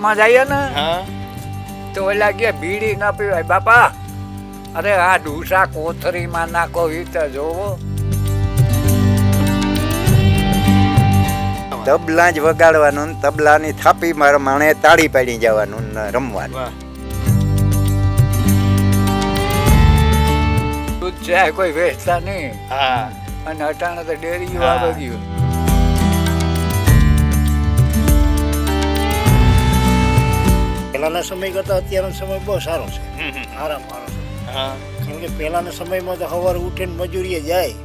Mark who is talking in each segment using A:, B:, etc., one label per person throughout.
A: માં જઈએ ને તો ઓલા કે બીડી ના પીવાય બાપા. અરે આ ડૂસા કોથરીમાં નાખો ઈ તો જોવો.
B: તબલા જ વગાડવાનું ને તબલાની થાપી માણે તાળી પાડી જવાનું ને રમવાનું.
A: દૂધ ચાય કોઈ વેચતા નહીં.
C: હા
A: અને અટાણે તો ડેરી આવે ગયું.
D: પહેલાના સમય કરતા અત્યારનો સમય બહુ સારો છે. આરામ વાળો છે. કારણ કે પહેલાના સમયમાં તો સવારે ઉઠીને મજૂરીએ જાય.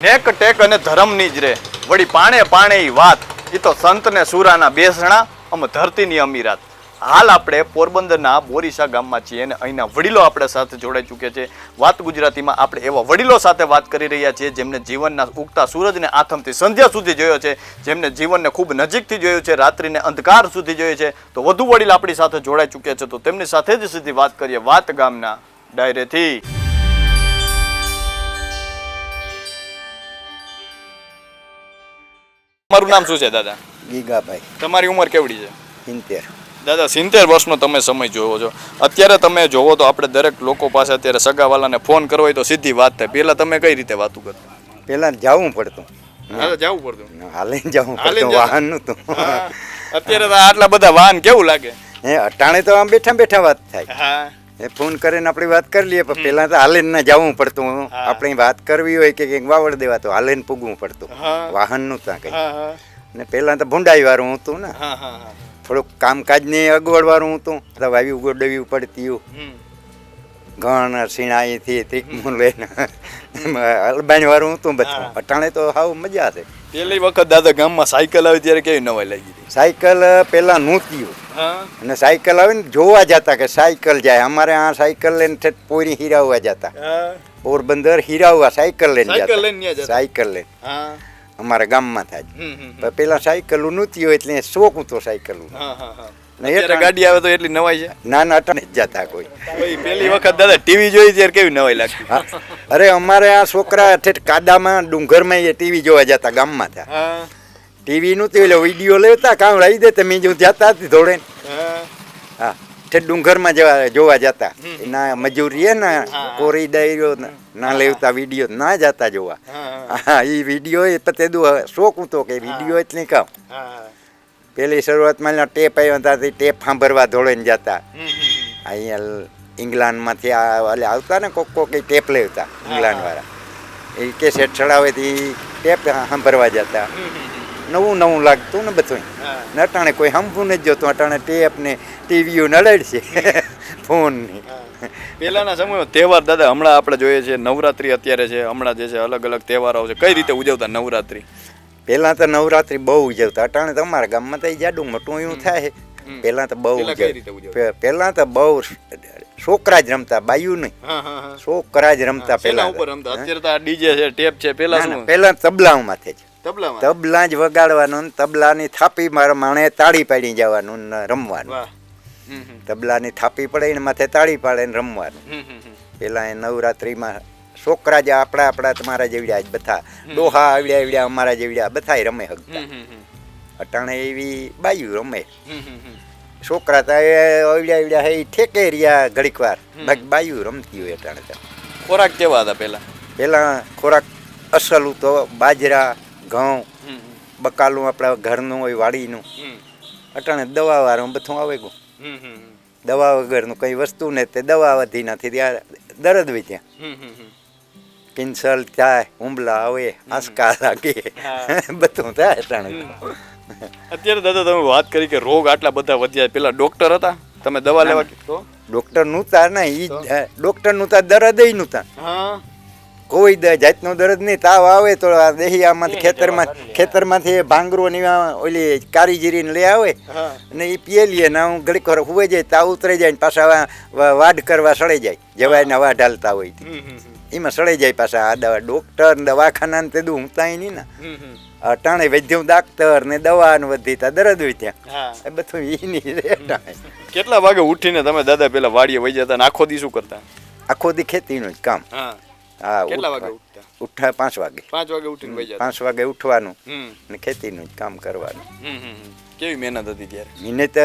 C: નેક ટેક અને ધર્મની જ રે વળી પાણે પાણે ઈ વાત. એ તો સંત ને સુરાના બેસણા અમે ધરતીની અમીરાત. હાલ આપણે પોરબંદરના બોરીસા ગામમાં છીએ અને અહીંના વડીલો આપણે સાથે જોડાઈ ચૂક્યા છે. વાત ગુજરાતીમાં આપણે એવા વડીલો સાથે વાત કરી રહ્યા છીએ જેમને જીવનના ઉગતા સૂરજને આથમથી સંધ્યા સુધી જોયો છે, જેમને જીવનને ખૂબ નજીકથી જોયું છે, રાત્રિને અંધકાર સુધી જોયું છે. તો વધુ વડીલ આપણી સાથે જોડાઈ ચૂક્યા છે, તો તેમની સાથે જ સીધી વાત કરીએ વાત ગામના ડાયરેથી. તમારું નામ શું છે દાદા?
B: ગીગાભાઈ.
C: તમારી ઉંમર કેવડી છે?
B: 70.
C: દાદા 70 વર્ષનો તમે સમય જોવો છો. અત્યારે તમે જોવો તો આપણે દરેક લોકો પાસે અત્યારે સગાવાલાને ફોન કરવો હોય તો સીધી વાત થાય. પહેલા તમે કઈ રીતે વાતું કરતા?
B: પેલા જવું પડતું,
C: હા જવું પડતું,
B: હાલીને જવું પડતું, વાહન નતું.
C: અત્યારે તો આટલા બધા વાહન કેવું લાગે?
B: અટાણે તો આમ બેઠા બેઠા વાત થાય.
C: હા
B: ફોન કરીને આપણી વાત કરી લઈએ, પણ પેલા તો હાલીને જવું પડતું. આપણી વાત કરવી હોય કે કંઈક વાવડ દેવા તો હાલીને પૂગવું પડતું, વાહન નહોતા કઈ. ને પેલા તો ભૂંડાઈ વાળું હતું ને, થોડુંક કામકાજની અગવડ વાળું હતું. વાવી ઉગોડવી પડતી, ઘણ સીણાઈથી ત્રિકમું લઈને અલબાણ વાળું હતું બધું. અટાણે તો હાવ મજા છે.
C: પેલી વખત દાદા ગામમાં સાયકલ આવી ત્યારે કેવી નવાઈ લાગી હતી?
B: સાયકલ પેલા નહોતી અને સાયકલ આવે ને જોવા જતા કે સાયકલ જાય. અમારે આ સાયકલ લઈને પોરી હીરાવવા જતા, પોરબંદર હીરાવવા સાયકલ લઈને જતા, સાયકલ લઈને અમારા ગામમાં થાય. પેલા સાયકલ નહોતી હોય એટલે શોખ હતો સાયકલ.
C: ગાડી આવે તો એટલી નવાઈ છે? ના
B: ના, અટાણે જ જતા કોઈ.
C: પેલી વખત દાદા ટીવી જોઈ ત્યારે કેવી નવાઈ લાગતી?
B: અરે અમારે આ છોકરા ઠેઠ કાદામાં ડુંગરમાં એ ટીવી જોવા જતા ગામમાં હતા. ટીવી નહોતું એટલે વિડીયો લેતા કામ લઈ દે તમે જો જતા હતી ધોળે. હા, ઠેઠ ડુંગરમાં જોવા જતા. ના મજૂરી ને કોરી ડાયરો ના લેવતા વિડીયો ના જતા જોવા. હા, એ વિડીયો એ પતે શોખ હતો કે વિડીયો એટલે કામ. પેલી શરૂઆતમાં ટેપ આવ્યા હતા, ટેપ સાંભળવા ધોળીને જતા. અહીંયા ઇંગ્લેન્ડમાંથી આવતા ને કોક કોક ટેપ લેવતા ઇંગ્લેન્ડ વાળા, એ કેસેટ ચડાવેથી ટેપ સાંભળવા જતા. નવું નવું લાગતું ને બધું. અટાણે કોઈ સાંભળવું નથી જોતું. અટાણે ટેપ ને ટીવીઓ નડે છે ફોનની.
C: પહેલાના સમયમાં તહેવાર દાદા હમણાં આપણે જોઈએ છીએ નવરાત્રી અત્યારે છે, હમણાં જે છે અલગ અલગ તહેવારો છે. કઈ રીતે ઉજવતા નવરાત્રી?
B: પહેલાં તો નવરાત્રી બહુ ઉજવતા. અટાણે તો અમારા ગામમાં તો જાડું મોટું એવું થાય. પહેલાં તો બહુ પહેલાં તો બહુ છોકરા જ રમતા, બાયું નહીં, છોકરા જ રમતા. પહેલા
C: અત્યારે તો ડીજે છે, ટેપ છે.
B: પહેલા તબલાઓમાંથી જ તબલા જ વગાડવાનું ને તબલાની થાપી માણે તાળી પાડી જવાનું ને રમવાનું. તબલાની થાપી પડે ને માથે તાળી પાડે ને રમવાનું. પેલા એ નવરાત્રીમાં છોકરા જ આપણા તમારા જેવડ્યા જ બધા, ડોહા આવડ્યા અમારા જેવડ્યા બધાય રમે હકતા. અટાણે એવી બાયું રમે. છોકરા તો આવડ્યા હે ઠેકે રહ્યા ઘડીક વાર, બાકી બાયું રમતી હોય અટાણે તો.
C: ખોરાક કેવા હતા પહેલા?
B: પહેલા ખોરાક અસલ તો બાજરા, ઘઉં, બકાલું આપણા ઘરનું હોય વાડીનું. અટાણે દવા વાળું બધું આવે ગયું. દવા વગરનું કઈ વસ્તુ ને તે દવા વધી નથી, ત્યાં દરદ હોય ત્યાં. કેન્સર થાય, હુમલા આવે, આંસકા લાગે, બધું થાય અટાણે.
C: અત્યારે દાદા તમે વાત કરી કે રોગ આટલા બધા વધ્યા. પેલા ડોક્ટર હતા, તમે દવા લેવા તો
B: ડોક્ટર નહોતા ને, ઈ ડોક્ટર નહોતા, દરદ નહોતા. કોઈ જાતનો દરદ નહીં. તાવ આવે તો દેહિયામાંથી ખેતરમાંથી ભાંગરો ની ઓલી કારીજીરીને લઈ આવે અને એ પીએ લઈએ ને હું ઘડીક વાર હુવાઈ જાય, તાવ ઉતરી જાય ને પાછા વાઢ કરવા સળી જાય. જવાયના વાઢ હાલતા હોય એમાં સડાઈ જાય પાછા આ દવા ડોક્ટર દવાખાના ને તે દું ઊંઘતા નહીં ને અટાણે વૈદ્ય ડાક્ટર ને દવા ને વધી તા દરદ હોય ત્યાં એ બધું ઈ નહીં રે અટાણે.
C: કેટલા વાગે ઉઠીને તમે દાદા પેલા વાડીએ વહી જતા ને આખો દી શું કરતા?
B: આખો દી ખેતીનું જ કામ. હા
C: કેટલા વાગે ઉઠતા?
B: ઉઠા 5 વાગે.
C: 5 વાગે ઉઠીને વહી જતા?
B: 5 વાગે ઉઠવાનું ને ખેતીનું જ કામ કરવાનું.
C: કેવી મહેનત હતી ત્યારે?
B: મિનિટ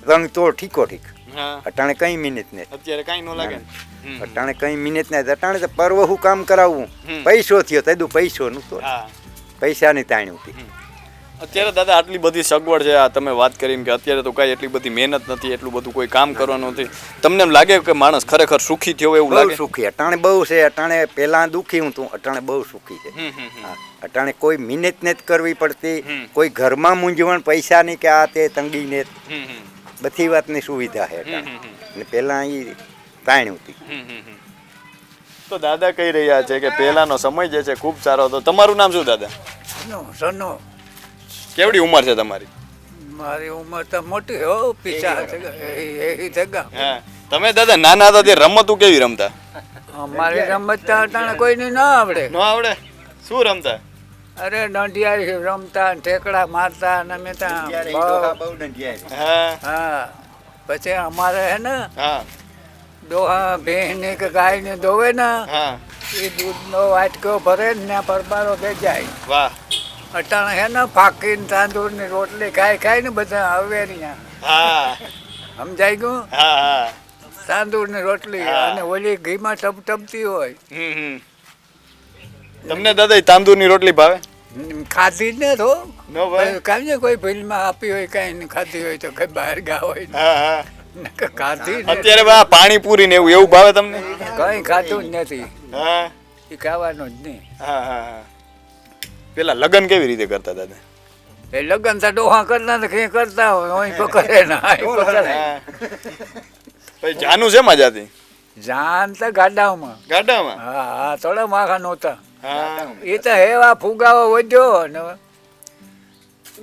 B: 3 તો ઠીકો ઠીક. અટાણે કઈ મિનિટ ને
C: અત્યારે કઈ ન લાગે.
B: અટાણે કઈ મિનિટ ને અટાણે તો પરવહું કામ કરાવવું પૈસો થયો તેદું પૈસો નું તો પૈસાની તાણી ઉઠી.
C: અત્યારે દાદા આટલી બધી સગવડ છે, આ તમે વાત કરીને કે અત્યારે તો કઈ એટલી બધી મહેનત નથી, એટલું બધું કોઈ કામ કરવાનું નથી, તમને એમ લાગે કે માણસ ખરેખર સુખી થયો એવું
B: બહુ
C: લાગે?
B: સુખી અટાણે બહુ છે. અટાણે પેલા દુખી હું તું અટાણે બહુ સુખી છે. હા, અટાણે કોઈ મિનિટ ને જ કરવી પડતી, કોઈ ઘરમાં મૂંઝવણ પૈસાની કે આ તે તંગી ને બધી વાતની સુવિધા છે અટાણે. ને પેલા અહીં તાણી હતી.
C: તો દાદા કહી રહ્યા છે કે પહેલાનો સમય જે છે ખૂબ સારો હતો. તમારું નામ શું દાદા?
A: સનો
C: કેવડી ઉંમર છે તમારી?
A: મારી ઉંમર તો મોટી હો, પીછા એ જગા.
C: તમે દાદા નાના હતા ત્યારે રમતું કેવી રમતા?
A: અમારી રમત તો અટાણે કોઈને ના આવડે.
C: ન આવડે? શું રમતા?
A: અરે દંડિયા રમતા ને ઠેકડા મારતા ને અમે હા. પછી અમારે હે ને ડોહા ભેંસને કે ગાયને દોવે ને એ દૂધનો વાટકો ભરે ને પરબારો જાય.
C: વાહ.
A: અટાણે હે ને ફાકીને તાંદૂરની રોટલી ખાઈ ને બધા હવે સમજાઈ ગયું? તાંદૂરની રોટલી અને ઓલી ઘીમાં ટપટપતી હોય.
C: તમને દાદા તાંદૂરની રોટલી ભાવે?
A: ખાધી જ ને તો કાંઈ ને કોઈ ફિલ્મમાં આપી હોય કાંઈ ખાધી હોય તો કઈ બહાર ગયા હોય ખાધી.
C: અત્યારે પાણીપુરી ને એવું ભાવે તમને?
A: કઈ ખાધું જ નથી, એ ખાવાનું જ નહીં.
C: પેલા લગ્ન કેવી રીતે કરતા દાદા?
A: એ લગ્ન તો ડોહા કરતા ને કઈ કરતા હોય તો કરે ને.
C: જાનું છે માં જાતી?
A: જાન તો ગાડામાં.
C: ગાડામાં?
A: હા, થોડા માખા નહોતા. એ તો હેવા ફુગાવો વધ્યો ને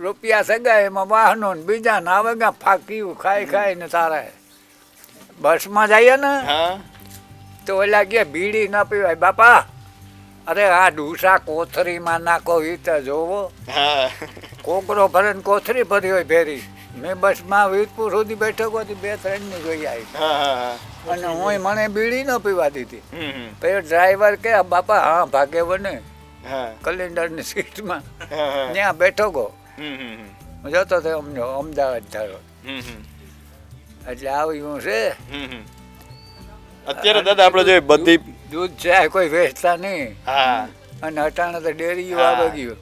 A: રૂપિયા સગાય એમાં વાહનો ને બીજા ને આવે ગા ફાક્યું ખાઈ ને તારા બસમાં જઈએ ને તો ઓલા ગયા બીડી ના પીવાય બાપા. અરે આ ડૂસા કોથરીમાં નાખો એ તો જોવો. કોકરો ભરે ને કોથરી ભરી હોય ફેરી. મેં બસમાં વીરપુર સુધી બેઠક હતી, 2-3 ની જોઈ આવી અને હું મને બીડી ન પીવા દીધી. પછી ડ્રાઈવર કે બાપા હા ભાગે બને કલેન્ડરની સીટમાં ત્યાં બેઠો ગો જતો તો અમદાવાદ ધારો. એટલે આવ્યું છે.
C: અત્યારે દાદા આપણે જોઈએ બધી
A: દૂધ ચાય કોઈ વેચતા નહીં અને અટાણે તો ડેરીઓ આવે ગયું.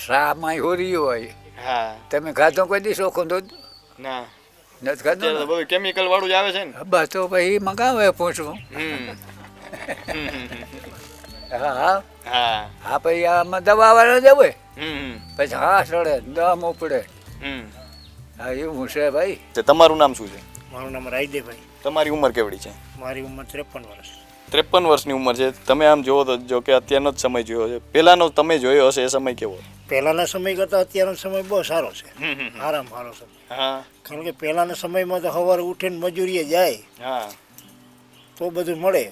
A: શામાં હોરી હોય. તમે ખાધો કોઈ દી ચોખ્ખું દૂધ? નથી ખાધું.
C: બધું કેમિકલ વાળું જ આવે છે ને.
A: બસ તો પછી મગાવે પૂછવું. હા હા પછી આમાં દવા વાળા જવે પછી હા સડે દમ ઉપડે. હા એવું છે ભાઈ.
C: તમારું નામ શું છે?
D: મારું નામ રાયદેભાઈ.
C: તમારી ઉંમર કેવડી છે?
D: મારી ઉંમર 53 વર્ષ.
C: 53 વર્ષની ઉંમર છે. તમે આમ જોવો તો જો કે અત્યારનો જ સમય જોયો છે, પહેલાનો તમે જોયો હશે એ સમય કેવો?
D: પહેલાના સમય કરતાં અત્યારનો સમય બહુ સારો છે. આરામ સારો છે. કારણ કે પહેલાના સમયમાં તો સવારે ઉઠીને મજૂરીએ જાય તો બધું મળે.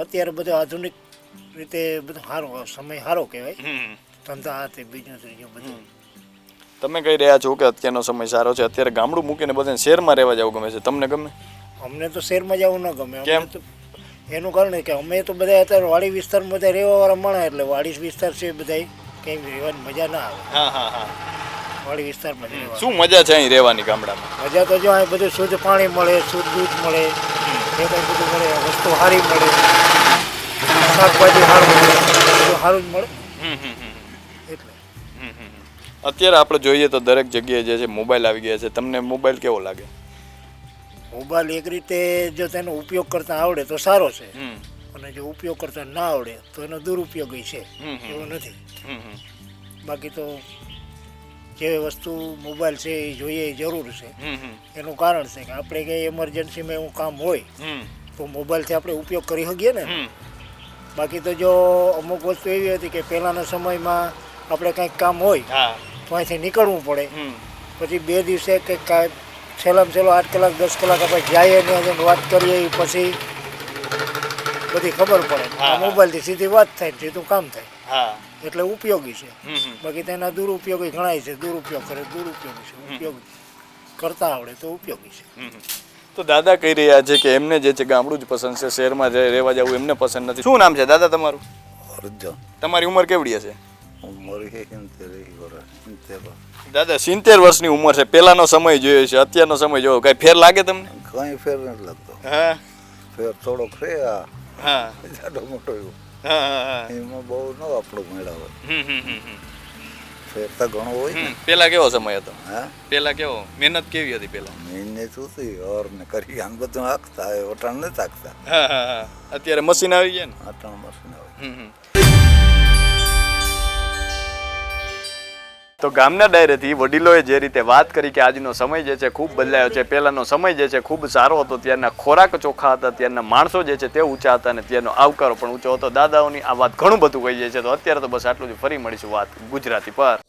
D: અત્યારે બધું આધુનિક રીતે બધું સારો સમય સારો કહેવાય. ધંધા હાથે બીજું ત્રીજું બધું.
C: તમે કહી રહ્યા છો કે અત્યારનો સમય સારો છે, અત્યારે ગામડું મૂકીને બધાને શહેરમાં રહેવા જવું ગમે છે, તમને ગમે?
D: અમને તો શહેરમાં જવું ન ગમે.
C: કેમ?
D: એનું કારણ કે અમે તો બધા અત્યારે વાડી વિસ્તારમાં બધા રહેવાવાળા માણસ, એટલે વાડી વિસ્તાર છે બધા કંઈ રહેવાની મજા ના આવે. વાડી વિસ્તારમાં જ રહેવા.
C: શું મજા છે અહીં રહેવાની ગામડામાં?
D: મજા તો જો અહીં બધું શુદ્ધ પાણી મળે, શુદ્ધ દૂધ મળે, એ કંઈ બધું મળે, વસ્તુ સારી મળે, શાકભાજી સારું મળે, બધું સારું જ મળે. એટલે
C: અત્યારે આપણે જોઈએ તો દરેક જગ્યાએ જે છે મોબાઈલ આવી ગયા છે. તમને મોબાઈલ કેવો લાગે?
D: મોબાઈલ એક રીતે જો તેનો ઉપયોગ કરતા આવડે તો સારો છે, અને જો ઉપયોગ કરતા ના આવડે તો એનો દુરુપયોગ છે. એવું નથી. બાકી તો જે વસ્તુ મોબાઈલ છે એ જોઈએ એ જરૂર છે. એનું કારણ છે કે આપણે કંઈ એમરજન્સીમાં એવું કામ હોય તો મોબાઈલથી આપણે ઉપયોગ કરી શકીએ ને. બાકી તો જો અમુક વસ્તુ એવી હતી કે પહેલાંના સમયમાં આપણે કંઈક કામ હોય તો અહીંથી નીકળવું પડે, પછી 2 દિવસે કંઈક છેલ્લામાં છેલ્લો 8 કલાક 10 કલાક આપણે જઈએ ને વાત કરીએ, પછી બધી ખબર પડે આ મોબાઈલથી સીધી વાત થાય ને સીધું કામ થાય
C: હા
D: એટલે ઉપયોગી છે
C: હમ હમ
D: બાકી તેના દુરુપયોગી ઘણાય છે દુરુપયોગ કરે દુરુપયોગી છે ઉપયોગ કરતા આવડે તો ઉપયોગી છે
C: તો દાદા કહી રહ્યા છે કે એમને જે છે ગામડું જ પસંદ છે શહેરમાં રહેવા જવું એમને પસંદ નથી શું નામ છે દાદા તમારું
B: અર્જુન
C: તમારી ઉંમર કેવડી હશે
B: ઉંમર છે 70
C: દાદા 70 વર્ષની ઉંમર છે પહેલાનો સમય જોયો છે અત્યારનો સમય જોયો કઈ ફેર લાગે તમને
B: કઈ ફેર નથી લાગતો
C: હા
B: ફેર થોડોક છે આ
C: હા
B: જાડો મોટો એવો
C: હા
B: એમાં બહુ ન આપણો મેળા હોય ફેર તો ઘણો હોય ને
C: પેલા કેવો સમય હતો
B: હા
C: પેલા કેવો મહેનત કેવી હતી પેલા
B: મહિને સુધી ઓર ને કરી આમ બધું હાંકતા હોય ઓટાણ નથી હાંકતા
C: હા હા હા અત્યારે મશીન આવી ગયા ને
B: આટાણ મશીન હોય
C: તો ગામના ડાયરેથી વડીલોએ જે રીતે વાત કરી કે આજનો સમય જે છે ખૂબ બદલાયો છે પહેલાંનો સમય જે છે ખૂબ સારો હતો ત્યારના ખોરાક ચોખ્ખા હતા ત્યારના માણસો જે છે તે ઊંચા હતા અને ત્યારનો આવકારો પણ ઊંચો હતો દાદાઓની આ વાત ઘણું બધું કહી જાય છે તો અત્યારે તો બસ આટલું જ ફરી મળીશું વાત ગુજરાતી પર